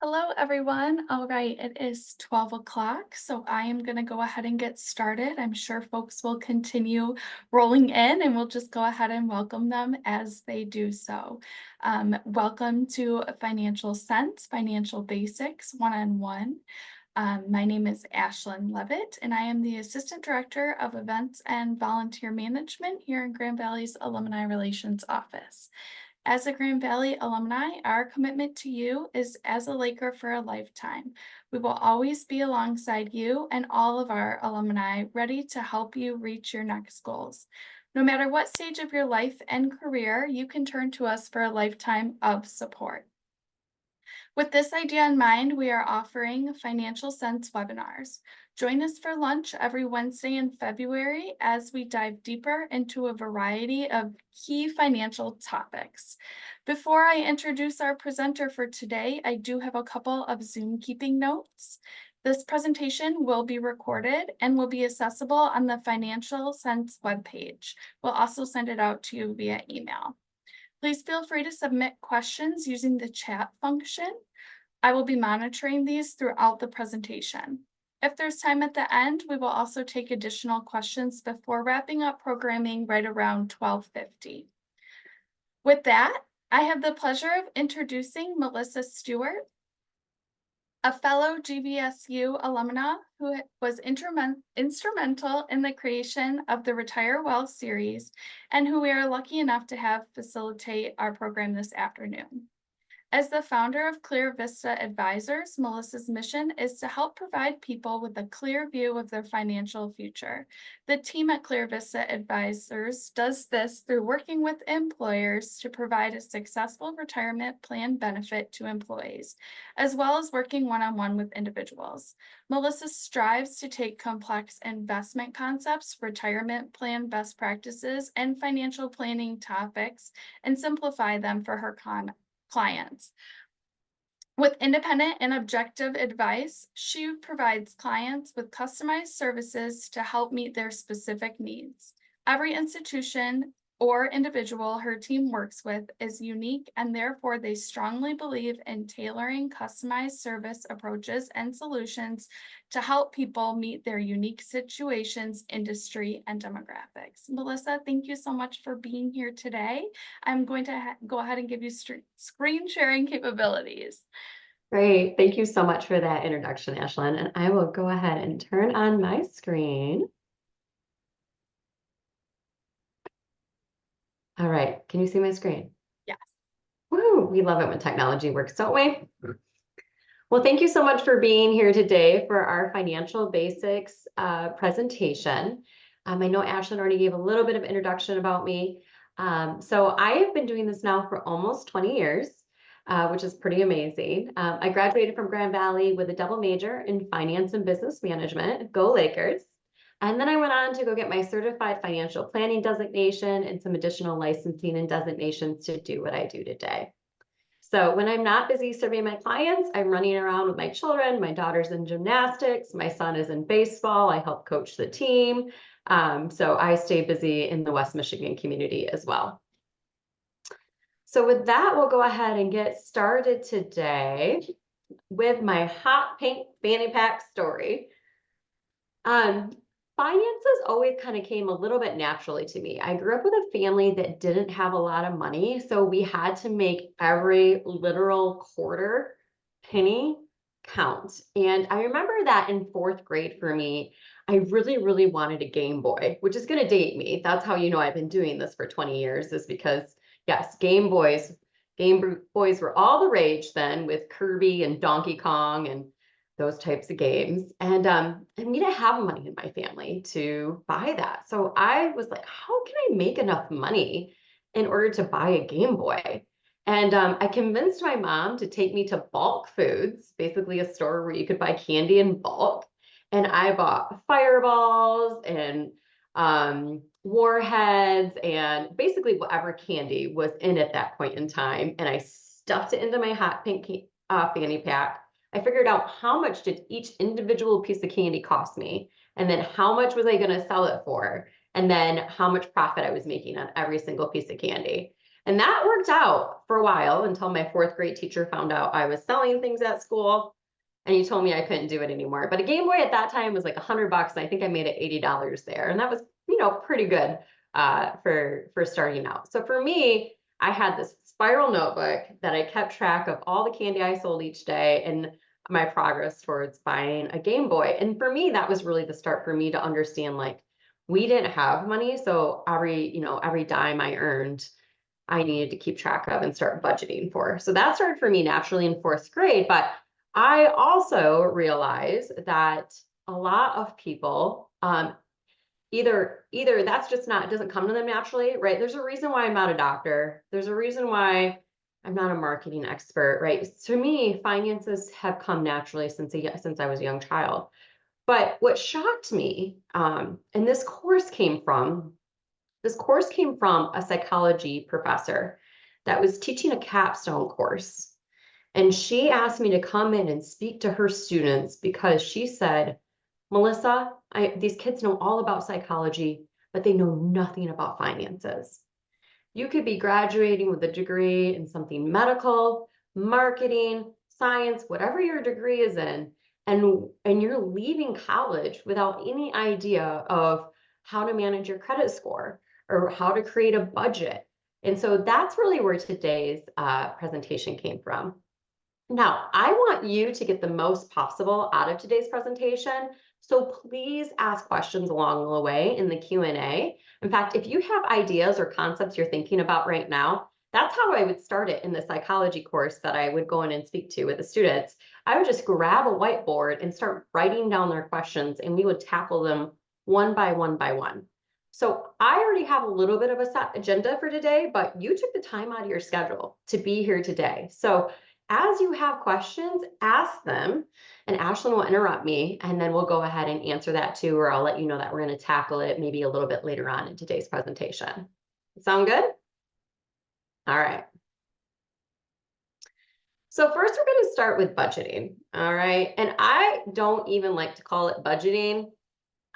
Hello, everyone. All right, it is 12 o'clock, so I am going to go ahead and get started. I'm sure folks will continue rolling in, and we'll just go ahead and welcome them as they do so. Welcome to Financial Sense, Financial Basics One-on-One. My name is Ashlyn Levitt, and I am the Assistant Director of Events and Volunteer Management here in Grand Valley's Alumni Relations Office. As a Grand Valley alumni, our commitment to you is as a Laker for a lifetime. We will always be alongside you and all of our alumni, ready to help you reach your next goals. No matter what stage of your life and career, you can turn to us for a lifetime of support. With this idea in mind, we are offering Financial Sense webinars. Join us for lunch every Wednesday in February as we dive deeper into a variety of key financial topics. Before I introduce our presenter for today, I do have a couple of Zoom keeping notes. This presentation will be recorded and will be accessible on the Financial Sense webpage. We'll also send it out to you via email. Please feel free to submit questions using the chat function. I will be monitoring these throughout the presentation. If there's time at the end, we will also take additional questions before wrapping up programming right around 12:50. With that, I have the pleasure of introducing Melissa Stewart, a fellow GVSU alumna who was instrumental in the creation of the Retire Well series and who we are lucky enough to have facilitate our program this afternoon. As the founder of ClearVista Advisors, Melissa's mission is to help provide people with a clear view of their financial future. The team at ClearVista Advisors does this through working with employers to provide a successful retirement plan benefit to employees, as well as working one-on-one with individuals. Melissa strives to take complex investment concepts, retirement plan best practices, and financial planning topics and simplify them for her clients. With independent and objective advice, she provides clients with customized services to help meet their specific needs. Every institution or individual her team works with is unique, and therefore they strongly believe in tailoring customized service approaches and solutions to help people meet their unique situations, industry, and demographics. Melissa, thank you so much for being here today. I'm going to go ahead and give you screen sharing capabilities. Great. Thank you so much for that introduction, Ashlyn. And I will go ahead and turn on my screen. All right. Can you see my screen? Yes. Woo! We love it when technology works, don't we? Well, thank you so much for being here today for our financial basics presentation. I know Ashlyn already gave a little bit of introduction about me. So I have been doing this now for almost 20 years. Which is pretty amazing. I graduated from Grand Valley with a double major in finance and business management. Go Lakers. And then I went on to go get my certified financial planning designation and some additional licensing and designations to do what I do today. So when I'm not busy serving my clients, I'm running around with my children. My daughter's in gymnastics. My son is in baseball. I help coach the team. So I stay busy in the West Michigan community as well. So with that, we'll go ahead and get started today with my hot pink fanny pack story. Finances always kind of came a little bit naturally to me. I grew up with a family that didn't have a lot of money, so we had to make every literal quarter penny count. And I remember that in fourth grade for me, I really, really wanted a Game Boy, which is going to date me. That's how you know I've been doing this for 20 years, is because yes, Game Boys were all the rage then, with Kirby and Donkey Kong and those types of games. And we didn't have money in my family to buy that. So I was like, how can I make enough money in order to buy a Game Boy? And I convinced my mom to take me to Bulk Foods, basically a store where you could buy candy in bulk. And I bought fireballs and warheads and basically whatever candy was in at that point in time. And I stuffed it into my hot pink fanny pack. I figured out how much did each individual piece of candy cost me, and then how much was I going to sell it for, and then how much profit I was making on every single piece of candy. And that worked out for a while until my fourth grade teacher found out I was selling things at school. And he told me I couldn't do it anymore. But a Game Boy at that time was like $100, and I think I made it $80 there. And that was, pretty good for starting out. So for me, I had this spiral notebook that I kept track of all the candy I sold each day and my progress towards buying a Game Boy. And for me, that was really the start for me to understand, like, we didn't have money. So every dime I earned, I needed to keep track of and start budgeting for. So that started for me naturally in fourth grade. But I also realized that a lot of people, either that's just not, it doesn't come to them naturally, right? There's a reason why I'm not a doctor. There's a reason why I'm not a marketing expert, right? To me, finances have come naturally since I was a young child. But what shocked me, and this course came from a psychology professor that was teaching a capstone course. And she asked me to come in and speak to her students because she said, Melissa, these kids know all about psychology, but they know nothing about finances. You could be graduating with a degree in something medical, marketing, science, whatever your degree is in, and you're leaving college without any idea of how to manage your credit score or how to create a budget. And so that's really where today's presentation came from. Now, I want you to get the most possible out of today's presentation, so please ask questions along the way in the Q&A. In fact, if you have ideas or concepts you're thinking about right now, that's how I would start it in the psychology course that I would go in and speak to with the students. I would just grab a whiteboard and start writing down their questions, and we would tackle them one by one by one. So I already have a little bit of a set agenda for today, but you took the time out of your schedule to be here today. So as you have questions, ask them, and Ashlyn will interrupt me, and then we'll go ahead and answer that too, or I'll let you know that we're going to tackle it maybe a little bit later on in today's presentation. Sound good? All right. So first we're going to start with budgeting. All right. And I don't even like to call it budgeting.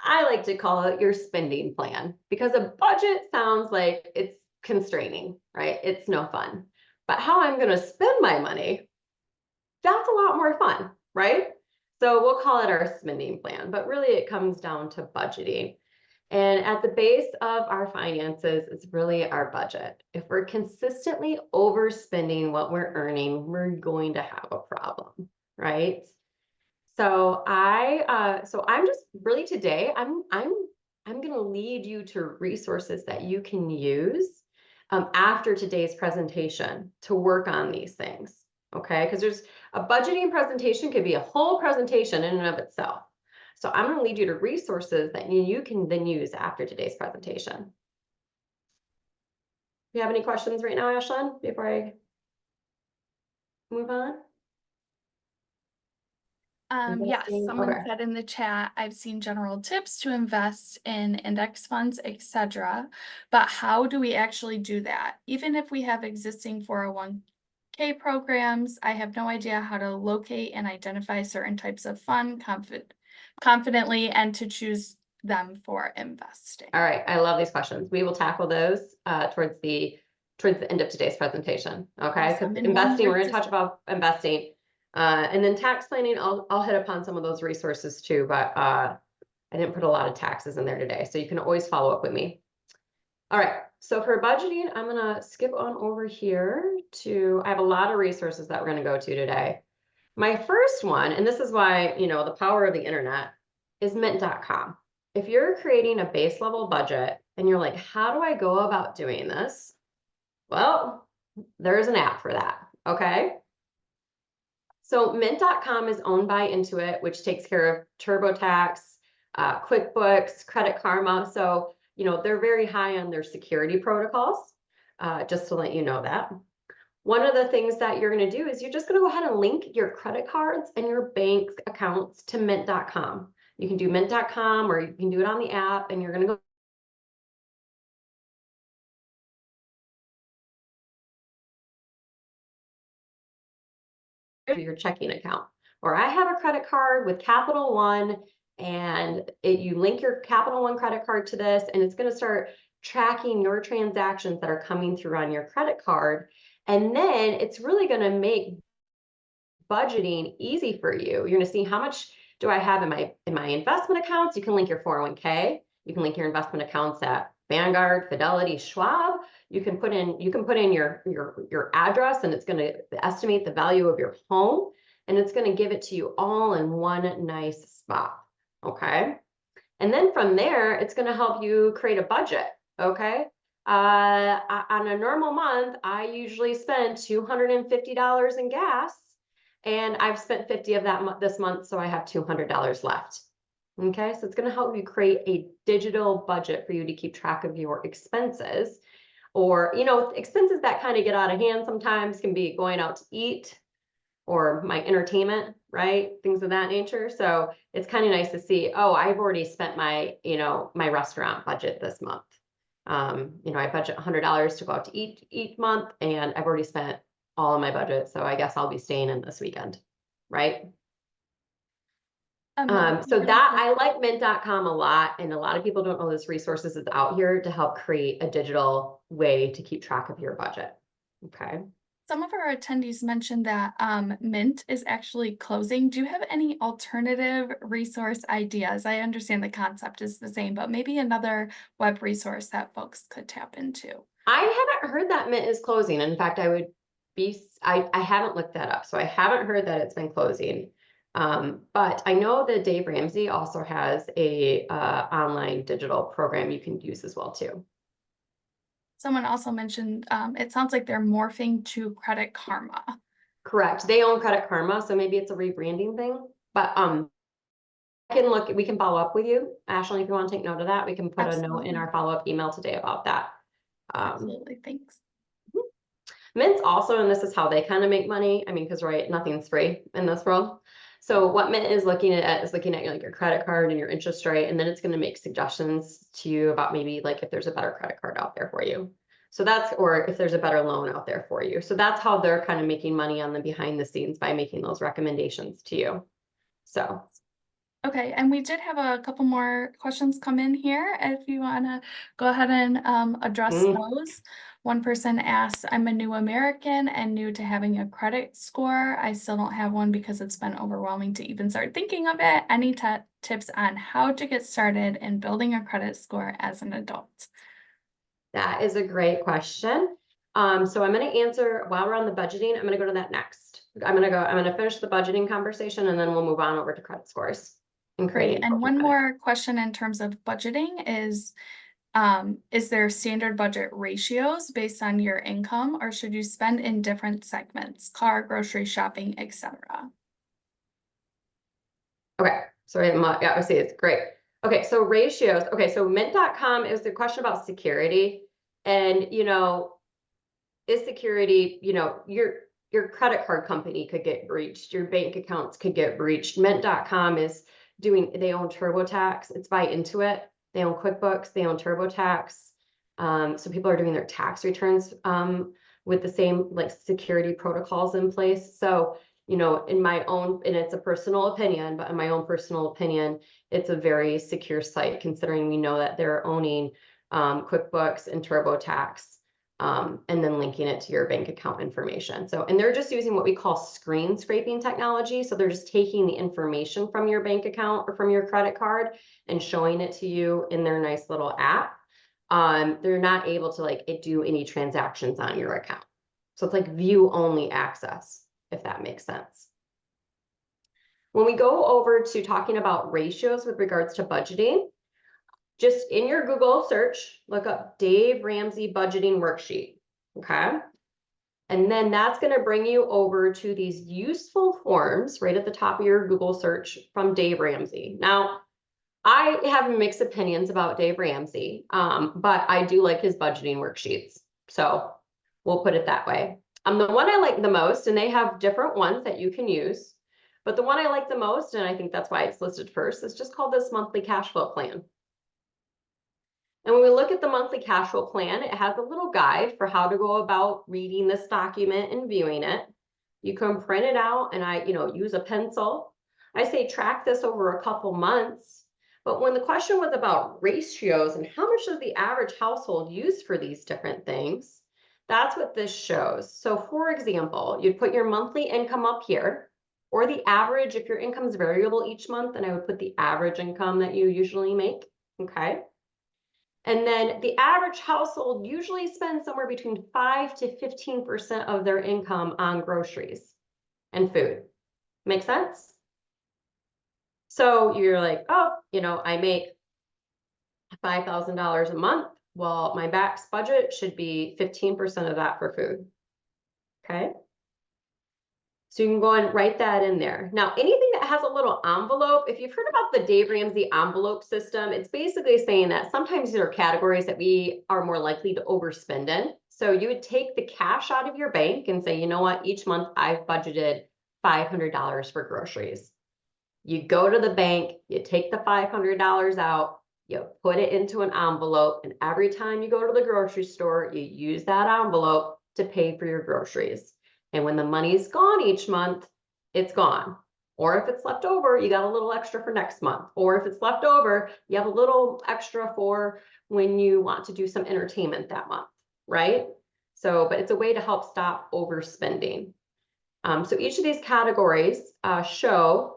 I like to call it your spending plan, because a budget sounds like it's constraining, right? It's no fun. But how I'm going to spend my money, that's a lot more fun, right? So we'll call it our spending plan, but really it comes down to budgeting. And at the base of our finances is really our budget. If we're consistently overspending what we're earning, we're going to have a problem, right? So I'm just really today, I'm going to lead you to resources that you can use after today's presentation to work on these things. Okay, because there's a budgeting presentation could be a whole presentation in and of itself. So I'm going to lead you to resources that you can then use after today's presentation. Do you have any questions right now, Ashlyn, before I move on? Yes, someone Okay. said in the chat, I've seen general tips to invest in index funds, etc. But how do we actually do that? Even if we have existing 401k programs, I have no idea how to locate and identify certain types of fund confidently and to choose them for investing. All right, I love these questions. We will tackle those towards the end of today's presentation. Okay, because Awesome. investing, we're going to touch about investing, and then tax planning. I'll hit upon some of those resources too, but I didn't put a lot of taxes in there today, so you can always follow up with me. All right, so for budgeting, I'm going to skip on over here to. I have a lot of resources that we're going to go to today. My first one, and this is why the power of the internet, is mint.com. If you're creating a base level budget and you're like, how do I go about doing this? Well, there's an app for that, okay? So mint.com is owned by Intuit, which takes care of TurboTax, QuickBooks, Credit Karma. So, they're very high on their security protocols, just to let you know that. One of the things that you're going to do is you're just going to go ahead and link your credit cards and your bank accounts to mint.com. You can do mint.com or you can do it on the app, and you're going to go to your checking account. Or I have a credit card with Capital One, and you link your Capital One credit card to this, and it's going to start tracking your transactions that are coming through on your credit card. And then it's really going to make budgeting easy for you. You're going to see how much do I have in my investment accounts. You can link your 401k. You can link your investment accounts at Vanguard, Fidelity, Schwab. You can put in your address, and it's going to estimate the value of your home, and it's going to give it to you all in one nice spot. Okay. And then from there, it's going to help you create a budget. Okay. On a normal month, I usually spend $250 in gas, and I've spent 50 of that this month, so I have $200 left. Okay, so it's going to help you create a digital budget for you to keep track of your expenses, or, expenses that kind of get out of hand sometimes can be going out to eat or my entertainment, right? Things of that nature. So it's kind of nice to see, oh, I've already spent my restaurant budget this month. I budget $100 to go out to eat each month, and I've already spent all of my budget. So I guess I'll be staying in this weekend, right? So that I like mint.com a lot, and a lot of people don't know this resources is out here to help create a digital way to keep track of your budget. Okay. Some of our attendees mentioned that Mint is actually closing. Do you have any alternative resource ideas? I understand the concept is the same, but maybe another web resource that folks could tap into. I haven't heard that Mint is closing. In fact, I haven't looked that up, so I haven't heard that it's been closing. But I know that Dave Ramsey also has a online digital program you can use as well too. Someone also mentioned it sounds like they're morphing to Credit Karma. Correct. They own Credit Karma, so maybe it's a rebranding thing. But we can follow up with you, Ashley, if you want to take note of that. We can put a note in our follow-up email today about that. Absolutely, thanks. Mint's also, and this is how they kind of make money. I mean, because nothing's free in this world. So what Mint is looking at like your credit card and your interest rate, and then it's going to make suggestions to you about maybe like if there's a better credit card out there for you. So or if there's a better loan out there for you. So that's how they're kind of making money on the behind the scenes, by making those recommendations to you. So. Okay, and we did have a couple more questions come in here. If you want to go ahead and address those. One person asks, I'm a new American and new to having a credit score. I still don't have one because it's been overwhelming to even start thinking of it. Any tips on how to get started in building a credit score as an adult? That is a great question. So I'm going to answer while we're on the budgeting. I'm going to go to that next. I'm going to finish the budgeting conversation, and then we'll move on over to credit scores. Great. And one more question in terms of budgeting is there standard budget ratios based on your income, or should you spend in different segments, car, grocery, shopping, etc.? Okay, so I see it's great. Okay, so ratios. Okay, so mint.com is the question about security. And, is security, your credit card company could get breached, your bank accounts could get breached. Mint.com is they own TurboTax, it's by Intuit, they own QuickBooks, they own TurboTax. So people are doing their tax returns with the same like security protocols in place. So, and it's a personal opinion, but in my own personal opinion, it's a very secure site, considering we know that they're owning QuickBooks and TurboTax. And then linking it to your bank account information. So, and they're just using what we call screen scraping technology. So they're just taking the information from your bank account or from your credit card and showing it to you in their nice little app. They're not able to do any transactions on your account. So it's like view only access, if that makes sense. When we go over to talking about ratios with regards to budgeting, just in your Google search, look up Dave Ramsey budgeting worksheet, okay? And then that's going to bring you over to these useful forms right at the top of your Google search from Dave Ramsey. Now, I have mixed opinions about Dave Ramsey, but I do like his budgeting worksheets. So we'll put it that way. The one I like the most, and they have different ones that you can use, but the one I like the most, and I think that's why it's listed first, is just called this monthly cash flow plan. And when we look at the monthly cash flow plan, it has a little guide for how to go about reading this document and viewing it. You can print it out and use a pencil. I say track this over a couple months, But when the question was about ratios and how much does the average household use for these different things, that's what this shows. So for example, you'd put your monthly income up here, or the average. If your income is variable each month, then I would put the average income that you usually make, okay? And then the average household usually spends somewhere between 5 to 15% of their income on groceries and food. Make sense? So you're like, oh, I make $5,000 a month. Well, my max budget should be 15% of that for food. Okay. So you can go and write that in there. Now, anything that has a little envelope, if you've heard about the Dave Ramsey envelope system, it's basically saying that sometimes there are categories that we are more likely to overspend in. So you would take the cash out of your bank and say, you know what, each month I've budgeted $500 for groceries. You go to the bank, you take the $500 out, you put it into an envelope, and every time you go to the grocery store, you use that envelope to pay for your groceries. And when the money's gone each month, it's gone. Or if it's left over, you got a little extra for next month. Or if it's left over, you have a little extra for when you want to do some entertainment that month, right? So, but it's a way to help stop overspending. So each of these categories show,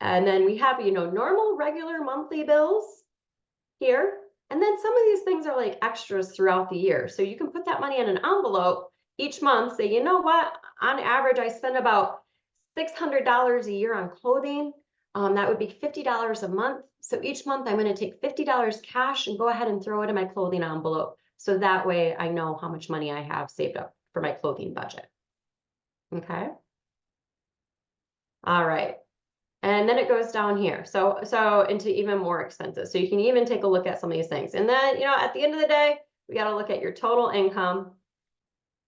and then we have, normal, regular monthly bills here. And then some of these things are like extras throughout the year. So you can put that money in an envelope each month, say, you know what, on average, I spend about $600 a year on clothing. That would be $50 a month. So each month I'm going to take $50 cash and go ahead and throw it in my clothing envelope. So that way I know how much money I have saved up for my clothing budget. Okay. All right. And then it goes down here. So into even more expenses. So you can even take a look at some of these things. And then, at the end of the day, we got to look at your total income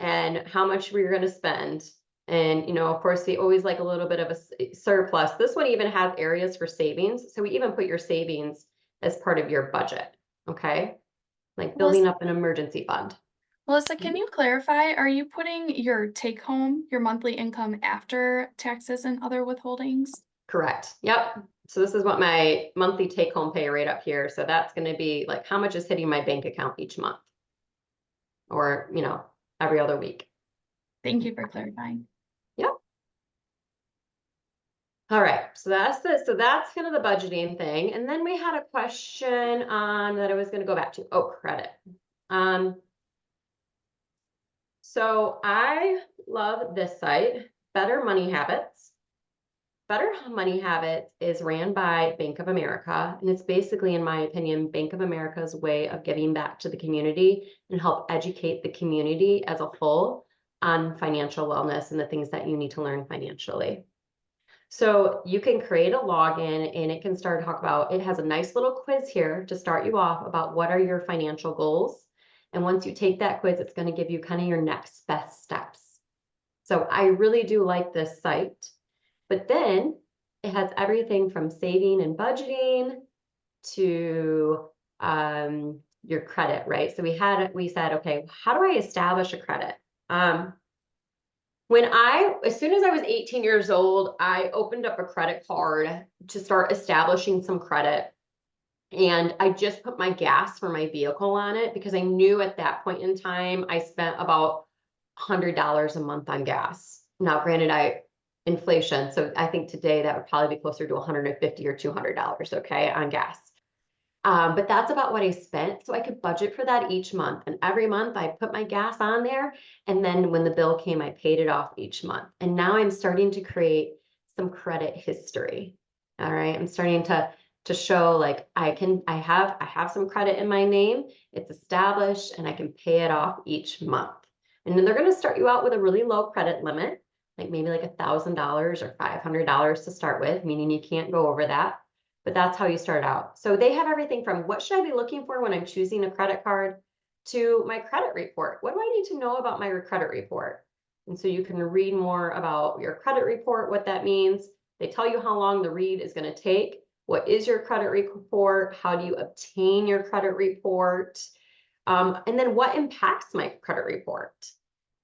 and how much we're going to spend. And, of course, they always like a little bit of a surplus. This one even has areas for savings. So we even put your savings as part of your budget. Okay. Like building up an emergency fund. Melissa, can you clarify, are you putting your take home, your monthly income after taxes and other withholdings? Correct. Yep. So this is what my monthly take home pay right up here. So that's going to be like how much is hitting my bank account each month or, every other week. Thank you for clarifying. Yep. All right. So that's kind of the budgeting thing. And then we had a question on that I was going to go back to. Oh, credit. So I love this site, Better Money Habits. Better Money Habits is ran by Bank of America, and it's basically, in my opinion, Bank of America's way of giving back to the community and help educate the community as a whole on financial wellness and the things that you need to learn financially. So you can create a login and it can start to talk about, it has a nice little quiz here to start you off about what are your financial goals. And once you take that quiz, it's going to give you kind of your next best steps. So I really do like this site. But then it has everything from saving and budgeting to your credit, right? So we said, okay, how do I establish a credit? As soon as I was 18 years old, I opened up a credit card to start establishing some credit. And I just put my gas for my vehicle on it because I knew at that point in time, I spent about $100 a month on gas. Now, granted, inflation. So I think today that would probably be closer to $150 or $200, okay, on gas. But that's about what I spent. So I could budget for that each month. And every month I put my gas on there. And then when the bill came, I paid it off each month. And now I'm starting to create some credit history. All right. I'm starting to show like I have some credit in my name. It's established and I can pay it off each month. And then they're going to start you out with a really low credit limit, like maybe like $1,000 or $500 to start with, meaning you can't go over that. But that's how you start out. So they have everything from what should I be looking for when I'm choosing a credit card to my credit report. What do I need to know about my credit report? And so you can read more about your credit report, what that means. They tell you how long the read is going to take. What is your credit report? How do you obtain your credit report? And then what impacts my credit report?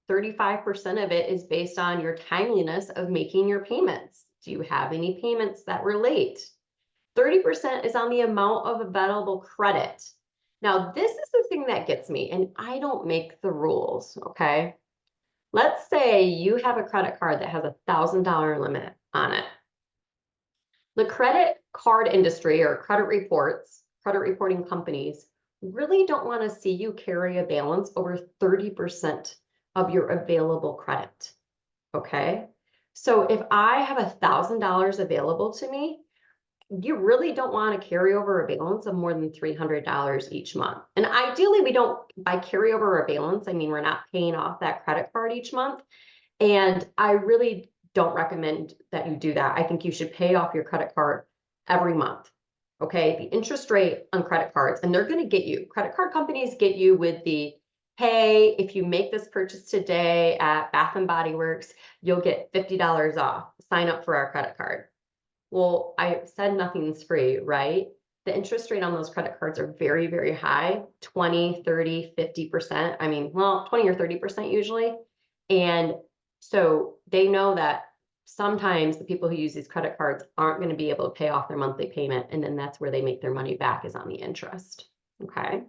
35% of it is based on your timeliness of making your payments. Do you have any payments that relate? 30% is on the amount of available credit. Now, this is the thing that gets me, and I don't make the rules, okay? Let's say you have a credit card that has $1,000 limit on it. The credit card industry or credit reporting companies really don't want to see you carry a balance over 30% of your available credit, okay? So if I have $1,000 available to me, you really don't want to carry over a balance of more than $300 each month. And ideally, we don't, by carry over a balance, I mean, we're not paying off that credit card each month. And I really don't recommend that you do that. I think you should pay off your credit card every month. Okay. The interest rate on credit cards, and they're going to get you, credit card companies get you with the, hey, if you make this purchase today at Bath and Body Works, you'll get $50 off. Sign up for our credit card. Well, I said nothing's free, right? The interest rate on those credit cards are very, very high, 20, 30, 50%. I mean, well, 20 or 30% usually. And so they know that sometimes the people who use these credit cards aren't going to be able to pay off their monthly payment. And then that's where they make their money back, is on the interest. Okay.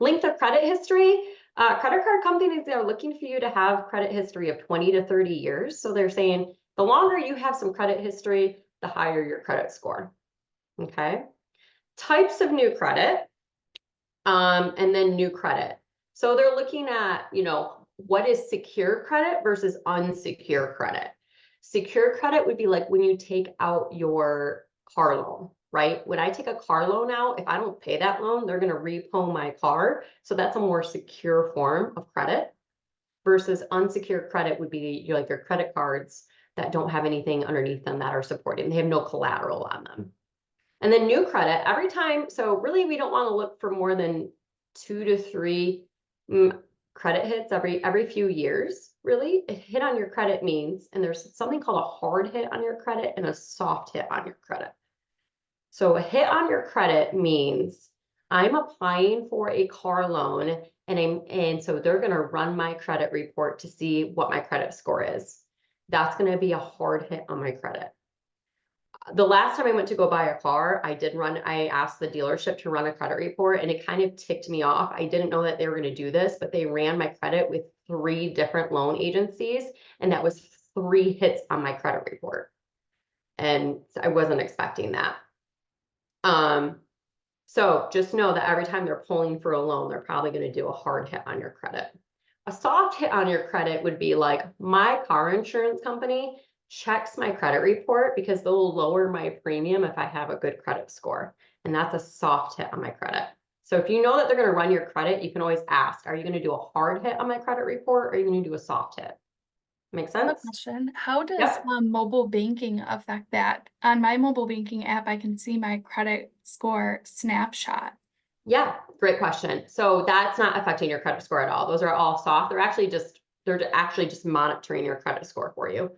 Length of credit history. Credit card companies are looking for you to have credit history of 20 to 30 years. So they're saying the longer you have some credit history, the higher your credit score. Okay. Types of new credit, and then new credit. So they're looking at, what is secure credit versus unsecure credit. Secure credit would be like when you take out your car loan, right? When I take a car loan out, if I don't pay that loan, they're going to repo my car. So that's a more secure form of credit. Versus unsecured credit would be like your credit cards that don't have anything underneath them that are supporting. They have no collateral on them. And then new credit, every time, so really we don't want to look for more than 2 to 3 credit hits every few years, really. A hit on your credit means, and there's something called a hard hit on your credit and a soft hit on your credit. So a hit on your credit means I'm applying for a car loan and so they're going to run my credit report to see what my credit score is. That's going to be a hard hit on my credit. The last time I went to go buy a car, I asked the dealership to run a credit report, and it kind of ticked me off. I didn't know that they were going to do this, but they ran my credit with 3 different loan agencies, and that was 3 hits on my credit report. And I wasn't expecting that. So just know that every time they're pulling for a loan, they're probably going to do a hard hit on your credit. A soft hit on your credit would be like, my car insurance company checks my credit report because they'll lower my premium if I have a good credit score. And that's a soft hit on my credit. So if you know that they're going to run your credit, you can always ask, are you going to do a hard hit on my credit report, or are you going to do a soft hit? Make I have sense? a question. How does Yep. mobile banking affect that? On my mobile banking app, I can see my credit score snapshot. Yeah, great question. So that's not affecting your credit score at all. Those are all soft. They're actually just monitoring your credit score for you.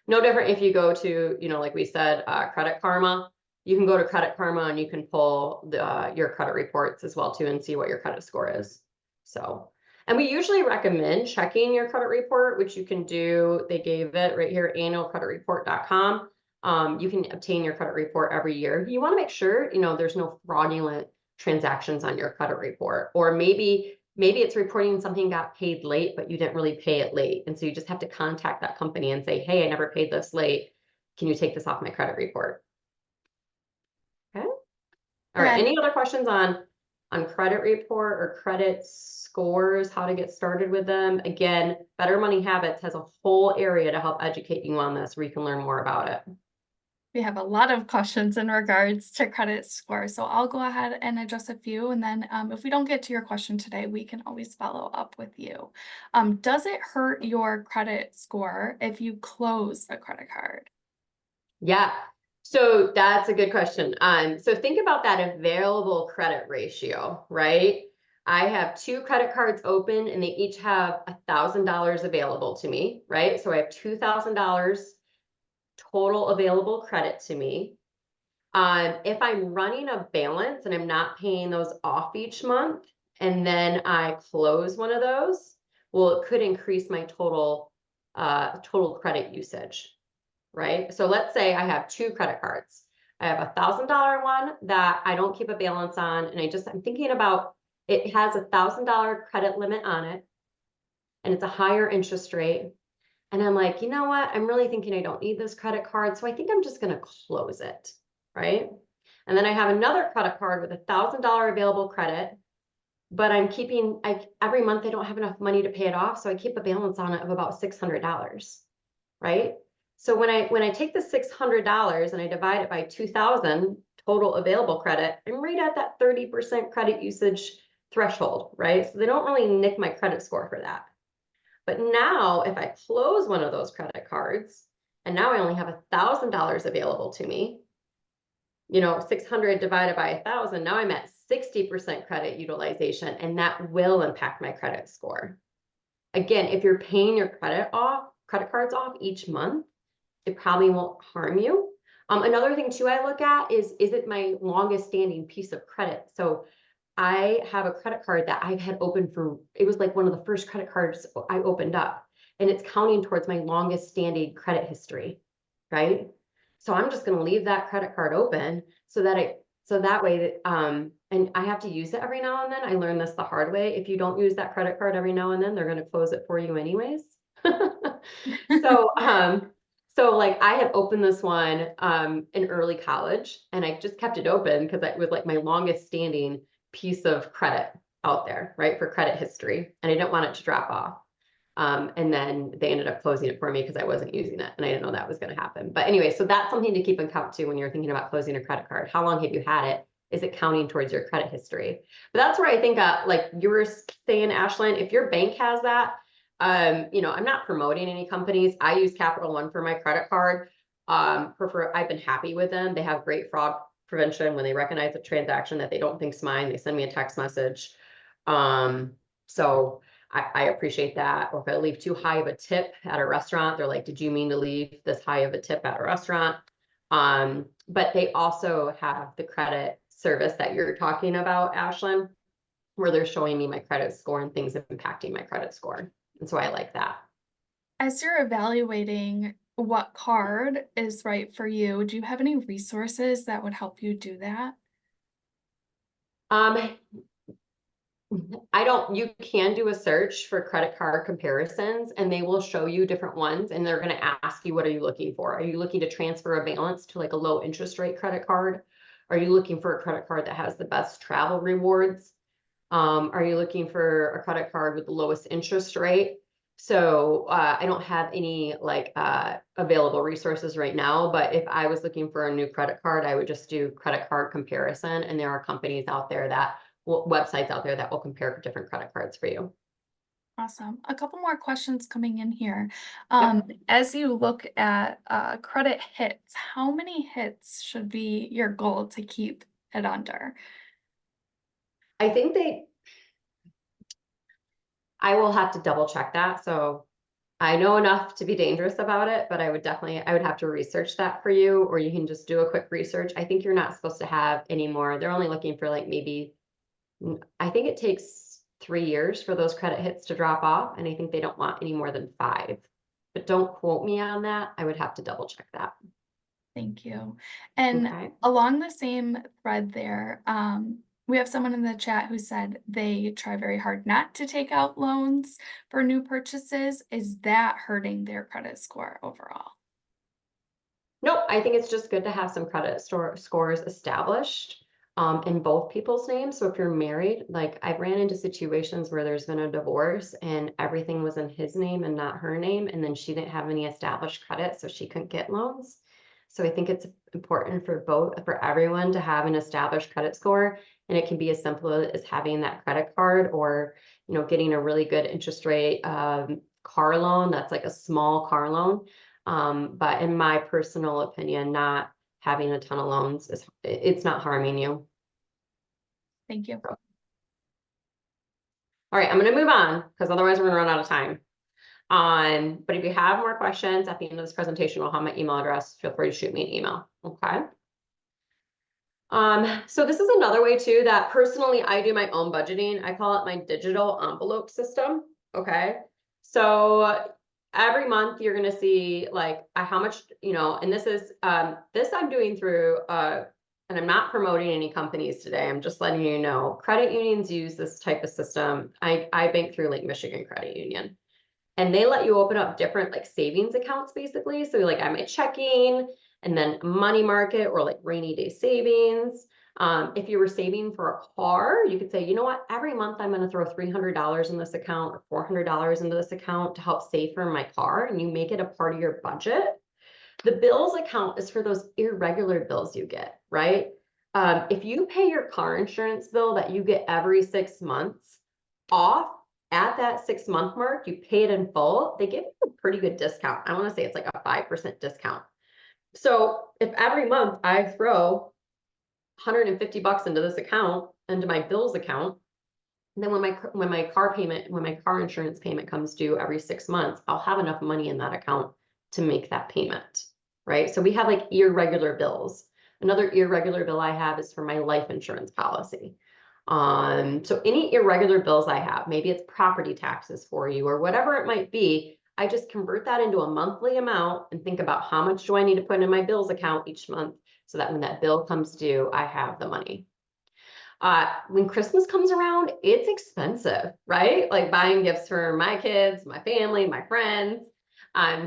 No different if you go to, like we said, Credit Karma. You can go to Credit Karma and you can pull your credit reports as well too and see what your credit score is. So, and we usually recommend checking your credit report, which you can do. They gave it right here, annualcreditreport.com. You can obtain your credit report every year. You want to make sure, there's no fraudulent transactions on your credit report, or maybe it's reporting something got paid late, but you didn't really pay it late. And so you just have to contact that company and say, hey, I never paid this late. Can you take this off my credit report? Okay. All right. Good. Any other questions on credit report or credit scores, how to get started with them? Again, Better Money Habits has a whole area to help educate you on this where you can learn more about it. We have a lot of questions in regards to credit score, so I'll go ahead and address a few, and then if we don't get to your question today, we can always follow up with you. Does it hurt your credit score if you close a credit card? Yeah. So that's a good question. So think about that available credit ratio, right? I have 2 credit cards open and they each have $1,000 available to me, right? So I have $2,000 total available credit to me. If I'm running a balance and I'm not paying those off each month, and then I close one of those, well, it could increase my total credit usage, right? So let's say I have 2 credit cards. I have $1,000 one that I don't keep a balance on. And I'm thinking about, it has $1,000 credit limit on it. And it's a higher interest rate. And I'm like, you know what? I'm really thinking I don't need this credit card. So I think I'm just going to close it. Right. And then I have another credit card with $1,000 available credit, but every month I don't have enough money to pay it off. So I keep a balance on it of about $600. Right. So when I take the $600 and I divide it by 2,000 total available credit, I'm right at that 30% credit usage threshold. Right. So they don't really nick my credit score for that. But now if I close one of those credit cards and now I only have $1,000 available to me, 600 divided by 1,000, now I'm at 60% credit utilization, and that will impact my credit score. Again, if you're paying your credit cards off each month, it probably won't harm you. Another thing too I look at is it my longest standing piece of credit? So I have a credit card that I've had open it was like one of the first credit cards I opened up, and it's counting towards my longest standing credit history, right? So I'm just going to leave that credit card open so that way and I have to use it every now and then. I learned this the hard way. If you don't use that credit card every now and then, they're going to close it for you anyways. So like I have opened this one in early college, and I just kept it open because it was like my longest standing piece of credit out there, right, for credit history, and I didn't want it to drop off. And then they ended up closing it for me because I wasn't using it, and I didn't know that was going to happen. But anyway, so that's something to keep in count too when you're thinking about closing a credit card. How long have you had it? Is it counting towards your credit history? But that's where I think, like you were saying, Ashlyn, if your bank has that, I'm not promoting any companies. I use Capital One for my credit card. I've been happy with them. They have great fraud prevention. When they recognize a transaction that they don't think's mine, they send me a text message. So I appreciate that. Or if I leave too high of a tip at a restaurant, they're like, did you mean to leave this high of a tip at a restaurant? But they also have the credit service that you're talking about, Ashlyn, where they're showing me my credit score and things impacting my credit score. And so I like that. As you're evaluating what card is right for you, do you have any resources that would help you do that? You can do a search for credit card comparisons, and they will show you different ones, and they're going to ask you, what are you looking for? Are you looking to transfer a balance to like a low interest rate credit card? Are you looking for a credit card that has the best travel rewards? Are you looking for a credit card with the lowest interest rate? So I don't have any available resources right now, but if I was looking for a new credit card, I would just do credit card comparison. And there are companies out there websites out there that will compare different credit cards for you. Awesome. A couple more questions coming in here. Yep. As you look at credit hits, how many hits should be your goal to keep it under? I think I will have to double check that. So I know enough to be dangerous about it, but I would have to research that for you, or you can just do a quick research. I think you're not supposed to have any more. They're only looking for I think it takes 3 years for those credit hits to drop off. And I think they don't want any more than 5, but don't quote me on that. I would have to double check that. Thank you. And Okay. along the same thread there, we have someone in the chat who said they try very hard not to take out loans for new purchases. Is that hurting their credit score overall? Nope, I think it's just good to have some credit scores established in both people's names. So if you're married, like I've ran into situations where there's been a divorce and everything was in his name and not her name, and then she didn't have any established credit, so she couldn't get loans. So I think it's important for everyone to have an established credit score, and it can be as simple as having that credit card, or getting a really good interest rate car loan that's like a small car loan. But in my personal opinion, not having a ton of loans it's not harming you. Thank you. All right, I'm going to move on because otherwise we're going to run out of time. But if you have more questions at the end of this presentation, I'll have my email address. Feel free to shoot me an email. Okay. So this is another way too that personally I do my own budgeting. I call it my digital envelope system. Okay. So every month you're gonna see like how much, and this is this I'm doing through and I'm not promoting any companies today. I'm just letting you know credit unions use this type of system. I bank through Lake Michigan Credit Union. And they let you open up different like savings accounts basically. So like I have my checking and then money market or like rainy day savings. If you were saving for a car, you could say, you know what, every month I'm going to throw $300 in this account or $400 into this account to help save for my car, and you make it a part of your budget. The bills account is for those irregular bills you get, right? If you pay your car insurance bill that you get every 6 months off at that 6-month mark, you pay it in full, they give you a pretty good discount. I want to say it's like a 5% discount. So if every month I throw $150 into this account, into my bills account, and then when my car insurance payment comes due every 6 months, I'll have enough money in that account to make that payment, right? So we have like irregular bills. Another irregular bill I have is for my life insurance policy. So any irregular bills I have, maybe it's property taxes for you or whatever it might be, I just convert that into a monthly amount and think about how much do I need to put in my bills account each month so that when that bill comes due, I have the money. When Christmas comes around, it's expensive, right? Like buying gifts for my kids, my family, my friends.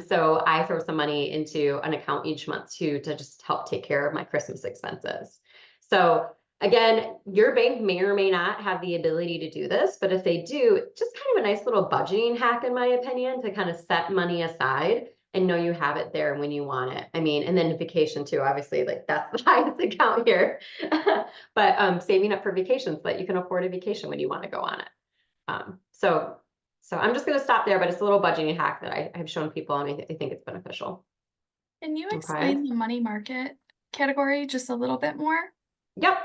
So I throw some money into an account each month too, to just help take care of my Christmas expenses. So again, your bank may or may not have the ability to do this, but if they do, just kind of a nice little budgeting hack, in my opinion, to kind of set money aside and know you have it there when you want it. I mean, and then vacation too, obviously, like that's the highest account here. But saving up for vacation so that you can afford a vacation when you want to go on it. So I'm just going to stop there, but it's a little budgeting hack that I've shown people, and I think it's beneficial. Can you Okay. explain the money market category just a little bit more? Yep.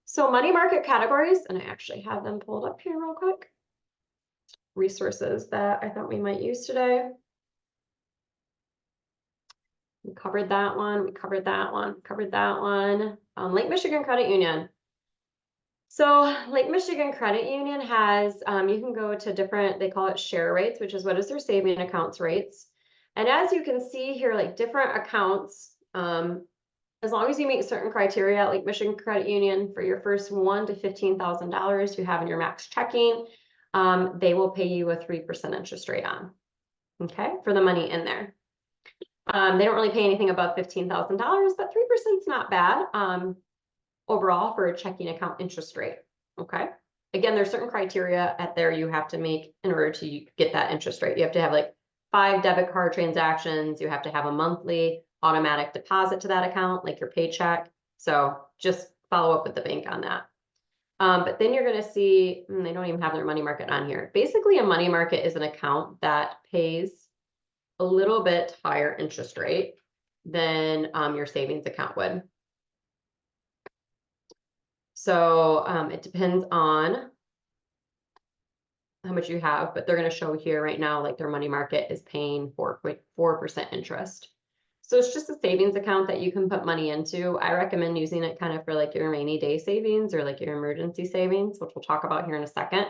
So money market categories, and I actually have them pulled up here real quick. Resources that I thought we might use today. We covered that one. We covered that one. Covered that one. Lake Michigan Credit Union. So Lake Michigan Credit Union has, you can go to different, they call it share rates, which is what is their saving accounts rates. And as you can see here, like different accounts, as long as you meet certain criteria at Lake Michigan Credit Union for your first $1,000 to $15,000 you have in your max checking, they will pay you a 3% interest rate on, okay, for the money in there. They don't really pay anything above $15,000, but 3% is not bad. Overall for a checking account interest rate, okay? Again, there's certain criteria at there you have to make in order to get that interest rate. You have to have like 5 debit card transactions. You have to have a monthly automatic deposit to that account, like your paycheck. So just follow up with the bank on that. But then you're going to see, they don't even have their money market on here. Basically, a money market is an account that pays a little bit higher interest rate than your savings account would. So it depends on how much you have, but they're going to show here right now, like their money market is paying 4.4% interest. So it's just a savings account that you can put money into. I recommend using it kind of for like your rainy day savings or like your emergency savings, which we'll talk about here in a second,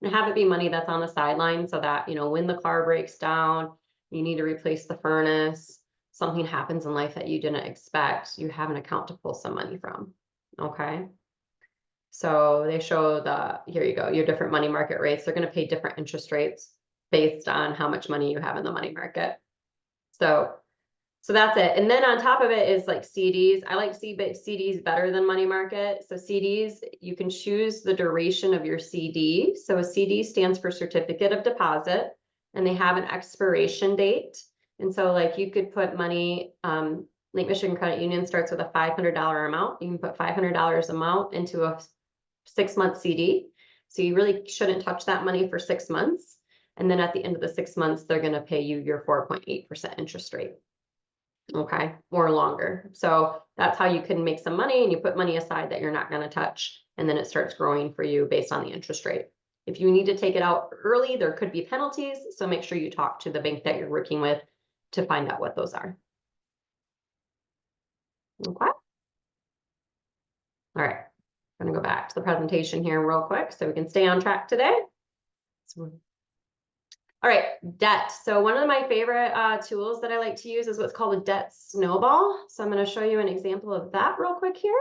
and have it be money that's on the sideline so that, when the car breaks down, you need to replace the furnace, something happens in life that you didn't expect, you have an account to pull some money from. Okay. So they show here you go, your different money market rates. They're going to pay different interest rates based on how much money you have in the money market. So that's it. And then on top of it is like CDs. I like CDs better than money market. So CDs, you can choose the duration of your CD. So a CD stands for certificate of deposit, and they have an expiration date. And so like you could put money, Lake Michigan Credit Union starts with a $500 amount. You can put $500 amount into a 6-month CD. So you really shouldn't touch that money for 6 months. And then at the end of the 6 months, they're going to pay you your 4.8% interest rate. Okay, or longer. So that's how you can make some money, and you put money aside that you're not going to touch, and then it starts growing for you based on the interest rate. If you need to take it out early, there could be penalties. So make sure you talk to the bank that you're working with to find out what those are. Okay. All right. I'm going to go back to the presentation here real quick so we can stay on track today. So All right, debt. So one of my favorite tools that I like to use is what's called a debt snowball. So I'm going to show you an example of that real quick here.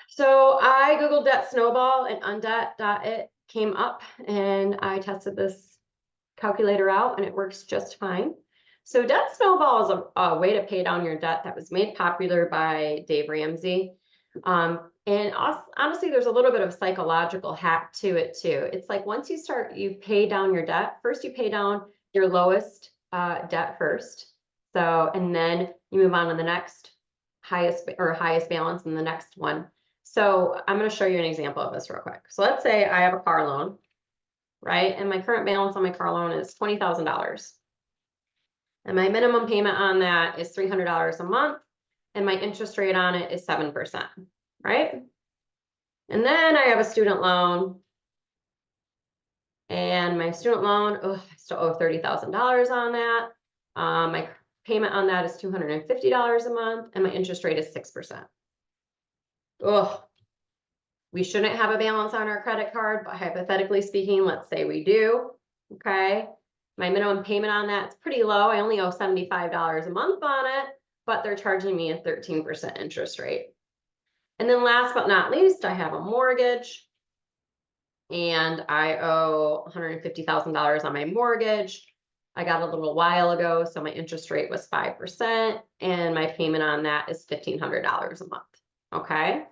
So I Googled debt snowball and undebt.it came up, and I tested this calculator out and it works just fine. So debt snowball is a way to pay down your debt that was made popular by Dave Ramsey. And honestly, there's a little bit of psychological hack to it too. It's like once you pay down your debt, first you pay down your lowest debt first. So, and then you move on to the next highest balance and the next one. So I'm going to show you an example of this real quick. So let's say I have a car loan, right? And my current balance on my car loan is $20,000. And my minimum payment on that is $300 a month. And my interest rate on it is 7%, right? And then I have a student loan. And my student loan, I still owe $30,000 on that. My payment on that is $250 a month. And my interest rate is 6%. We shouldn't have a balance on our credit card, but hypothetically speaking, let's say we do, okay? My minimum payment on that's pretty low. I only owe $75 a month on it, but they're charging me a 13% interest rate. And then last but not least, I have a mortgage and I owe $150,000 on my mortgage. I got a little while ago, so my interest rate was 5% and my payment on that is $1,500 a month, okay?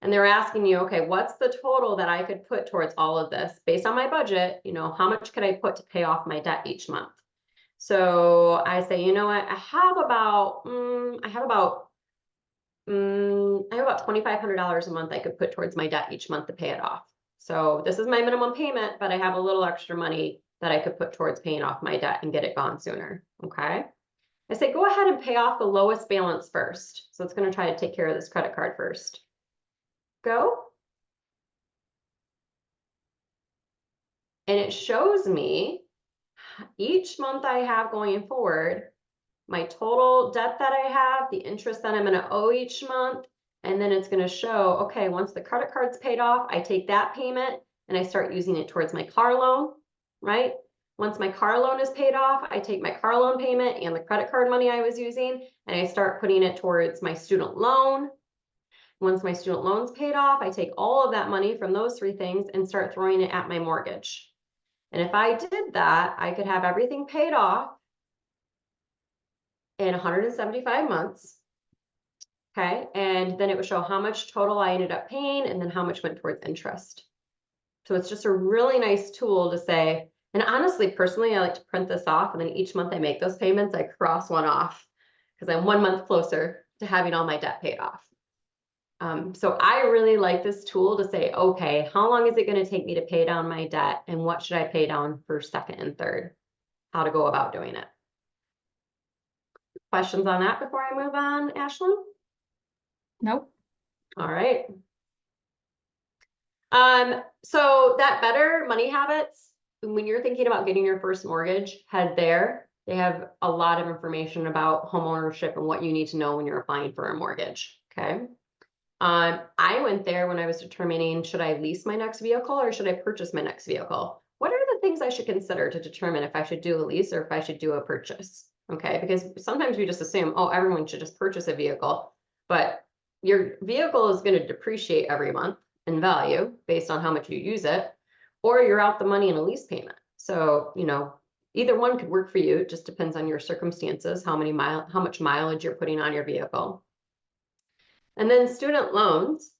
And they're asking me, okay, what's the total that I could put towards all of this based on my budget? You know, how much could I put to pay off my debt each month? So I say, you know what, I have about $2,500 a month I could put towards my debt each month to pay it off. So this is my minimum payment, but I have a little extra money that I could put towards paying off my debt and get it gone sooner. Okay. I say, go ahead and pay off the lowest balance first. So it's going to try to take care of this credit card first. Go. And it shows me each month I have going forward, my total debt that I have, the interest that I'm going to owe each month. And then it's going to show, okay, once the credit card's paid off, I take that payment and I start using it towards my car loan, right? Once my car loan is paid off, I take my car loan payment and the credit card money I was using, and I start putting it towards my student loan. Once my student loan's paid off, I take all of that money from those three things and start throwing it at my mortgage. And if I did that, I could have everything paid off in 175 months. Okay. And then it would show how much total I ended up paying and then how much went towards interest. So it's just a really nice tool to say, and honestly, personally, I like to print this off, and then each month I make those payments, I cross one off because I'm 1 month closer to having all my debt paid off. So I really like this tool to say, okay, how long is it going to take me to pay down my debt, and what should I pay down for second and third? How to go about doing it. Questions on that before I move on, Ashlyn? Nope. All right. So that Better Money Habits, when you're thinking about getting your first mortgage, head there. They have a lot of information about home ownership and what you need to know when you're applying for a mortgage. Okay. I went there when I was determining, should I lease my next vehicle or should I purchase my next vehicle? What are the things I should consider to determine if I should do a lease or if I should do a purchase? Okay, because sometimes we just assume, oh, everyone should just purchase a vehicle, but your vehicle is going to depreciate every month in value based on how much you use it, or you're out the money in a lease payment. So, you know, either one could work for you. It just depends on your circumstances, how much mileage you're putting on your vehicle. And then student loans.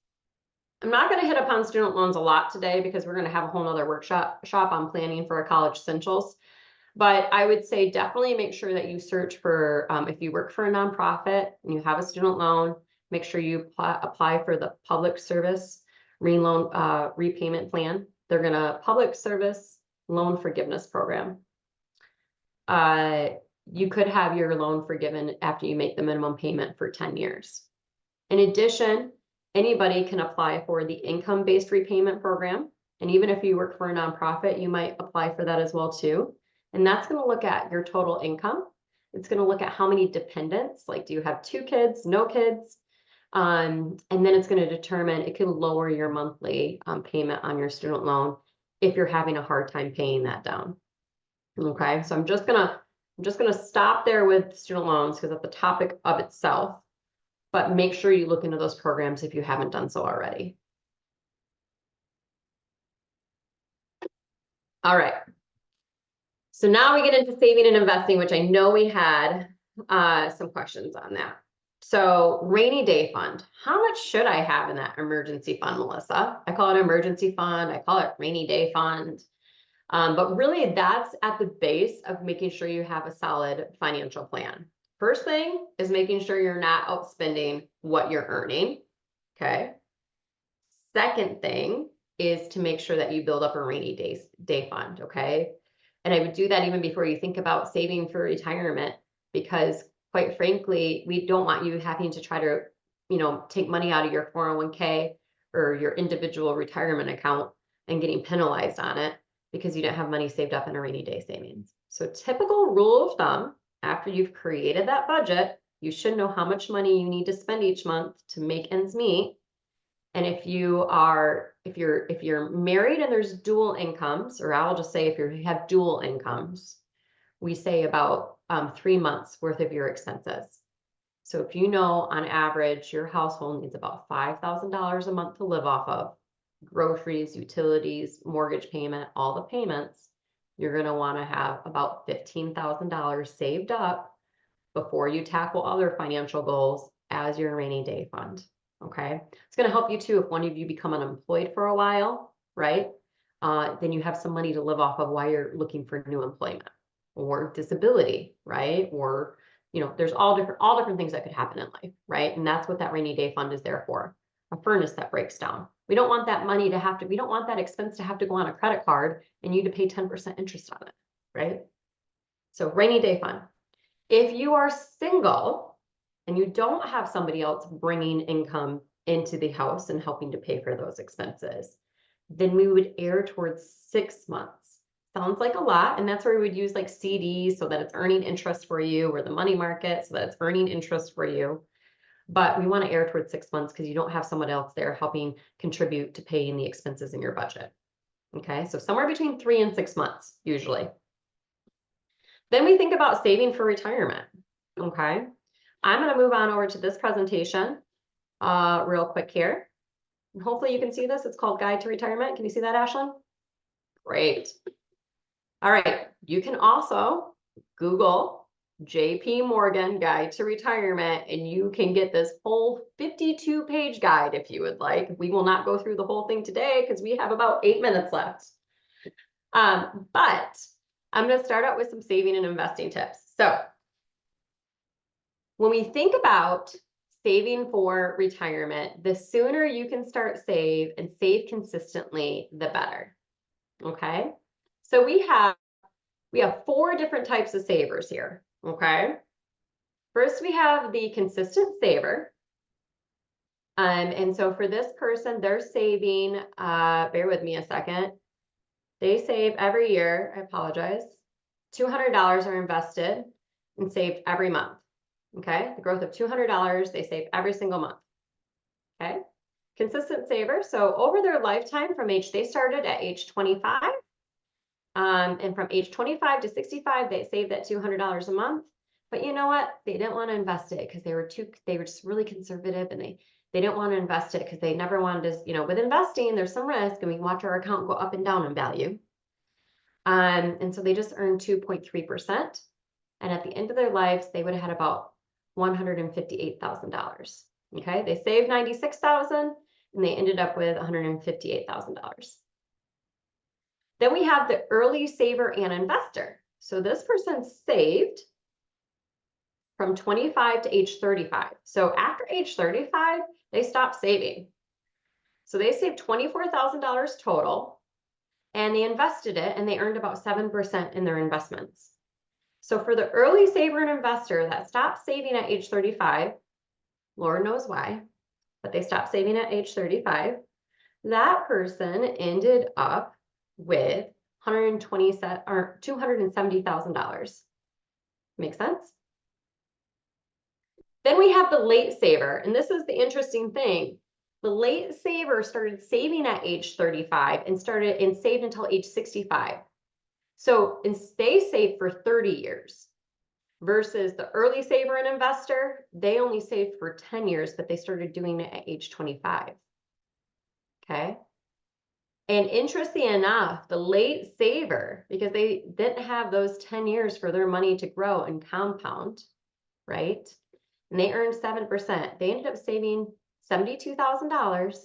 I'm not going to hit upon student loans a lot today because we're going to have a whole nother workshop on planning for a college essentials. But I would say definitely make sure that you search for, if you work for a nonprofit and you have a student loan, make sure you apply for the public service repayment plan. They're going to public service loan forgiveness program. You could have your loan forgiven after you make the minimum payment for 10 years. In addition, anybody can apply for the income-based repayment program. And even if you work for a nonprofit, you might apply for that as well too. And that's going to look at your total income. It's going to look at how many dependents, like do you have 2 kids, no kids? And then it's going to determine, it can lower your monthly payment on your student loan if you're having a hard time paying that down. Okay, so I'm just gonna stop there with student loans because that's the topic of itself, but make sure you look into those programs if you haven't done so already. All right. So now we get into saving and investing, which I know we had some questions on that. So rainy day fund, how much should I have in that emergency fund, Melissa? I call it emergency fund. I call it rainy day fund. But really that's at the base of making sure you have a solid financial plan. First thing is making sure you're not outspending what you're earning. Okay. Second thing is to make sure that you build up a rainy day fund. Okay. And I would do that even before you think about saving for retirement, because quite frankly, we don't want you having to try to, take money out of your 401k or your individual retirement account and getting penalized on it because you didn't have money saved up in a rainy day savings. So typical rule of thumb, after you've created that budget, you should know how much money you need to spend each month to make ends meet. And if you're married and there's dual incomes, or I'll just say if you have dual incomes, we say about 3 months worth of your expenses. So if you know on average your household needs about $5,000 a month to live off of, groceries, utilities, mortgage payment, all the payments, you're going to want to have about $15,000 saved up before you tackle other financial goals as your rainy day fund. Okay. It's going to help you too if one of you become unemployed for a while, right? Then you have some money to live off of while you're looking for new employment or disability, right? Or, there's all different things that could happen in life, right? And that's what that rainy day fund is there for. A furnace that breaks down. We don't want that money to we don't want that expense to have to go on a credit card and you to pay 10% interest on it, right? So rainy day fund. If you are single and you don't have somebody else bringing income into the house and helping to pay for those expenses, then we would err towards 6 months. Sounds like a lot. And that's where we would use like CDs so that it's earning interest for you, or the money market so that it's earning interest for you. But we want to err towards 6 months because you don't have someone else there helping contribute to paying the expenses in your budget. Okay, so somewhere between 3 and 6 months, usually. Then we think about saving for retirement. Okay, I'm going to move on over to this presentation real quick here. And hopefully you can see this. It's called Guide to Retirement. Can you see that, Ashlyn? Great. All right, you can also Google JP Morgan Guide to Retirement, and you can get this whole 52-page guide if you would like. We will not go through the whole thing today because we have about 8 minutes left. But I'm going to start out with some saving and investing tips. So when we think about saving for retirement, the sooner you can start save and save consistently, the better. Okay, so we have 4 different types of savers here. Okay, first we have the consistent saver. And so for this person, they're saving, bear with me a second. They save every year, I apologize, $200 are invested and saved every month. Okay, the growth of $200, they save every single month. Okay, consistent saver. So over their lifetime they started at age 25. And from age 25 to 65, they saved that $200 a month. But you know what? They didn't want to invest it because they were just really conservative, and they didn't want to invest it because they never wanted to, with investing, there's some risk, and we watch our account go up and down in value. And so they just earned 2.3%. And at the end of their lives, they would have had about $158,000. Okay, they saved $96,000 and they ended up with $158,000. Then we have the early saver and investor. So this person saved from 25 to age 35. So after age 35, they stopped saving. So they saved $24,000 total, and they invested it, and they earned about 7% in their investments. So for the early saver and investor that stopped saving at age 35, Lord knows why, but they stopped saving at age 35, that person ended up with $270,000. Make sense? Then we have the late saver, and this is the interesting thing. The late saver started saving at age 35 and saved until age 65. So they saved for 30 years versus the early saver and investor, they only saved for 10 years, but they started doing it at age 25. Okay. And interesting enough, the late saver, because they didn't have those 10 years for their money to grow and compound, right? And they earned 7%. They ended up saving $72,000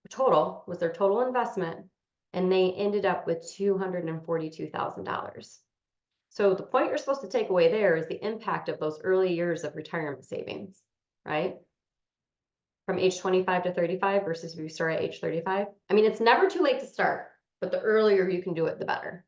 total, was their total investment, and they ended up with $242,000. So the point you're supposed to take away there is the impact of those early years of retirement savings, right? From age 25 to 35 versus if you start at age 35. I mean, it's never too late to start, but the earlier you can do it, the better.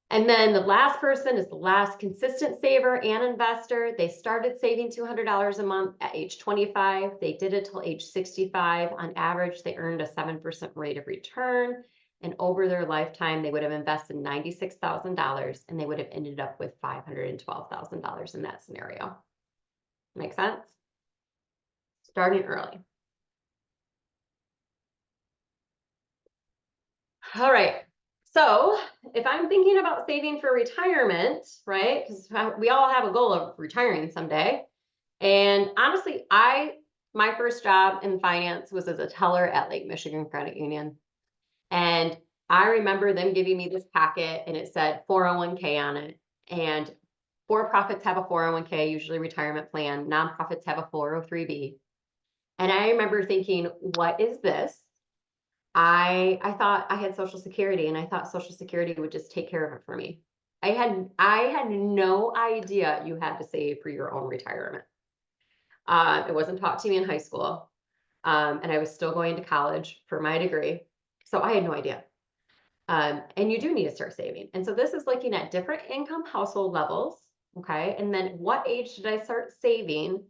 And then the last person is the last consistent saver and investor. They started saving $200 a month at age 25. They did it till age 65. On average, they earned a 7% rate of return. And over their lifetime, they would have invested $96,000 and they would have ended up with $512,000 in that scenario. Make sense? Starting early. All right. So if I'm thinking about saving for retirement, right? Because we all have a goal of retiring someday. And honestly, my first job in finance was as a teller at Lake Michigan Credit Union. And I remember them giving me this packet and it said 401k on it. And for-profits have a 401k, usually retirement plan. Nonprofits have a 403b. And I remember thinking, what is this? I thought I had Social Security and I thought Social Security would just take care of it for me. I had no idea you had to save for your own retirement. It wasn't taught to me in high school. And I was still going to college for my degree. So I had no idea. And you do need to start saving. And so this is looking at different income household levels. Okay. And then what age did I start saving?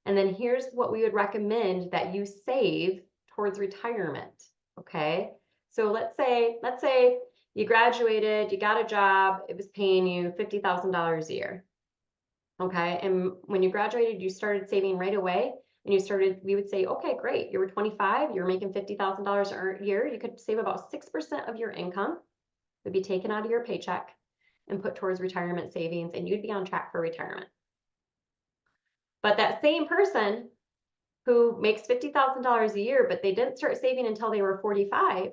And then here's what we would recommend that you save towards retirement. Okay. So let's say you graduated, you got a job, it was paying you $50,000 a year. Okay. And when you graduated, you started saving right away. And we would say, okay, great. You were 25, you're making $50,000 a year. You could save about 6% of your income would be taken out of your paycheck and put towards retirement savings, and you'd be on track for retirement. But that same person who makes $50,000 a year, but they didn't start saving until they were 45,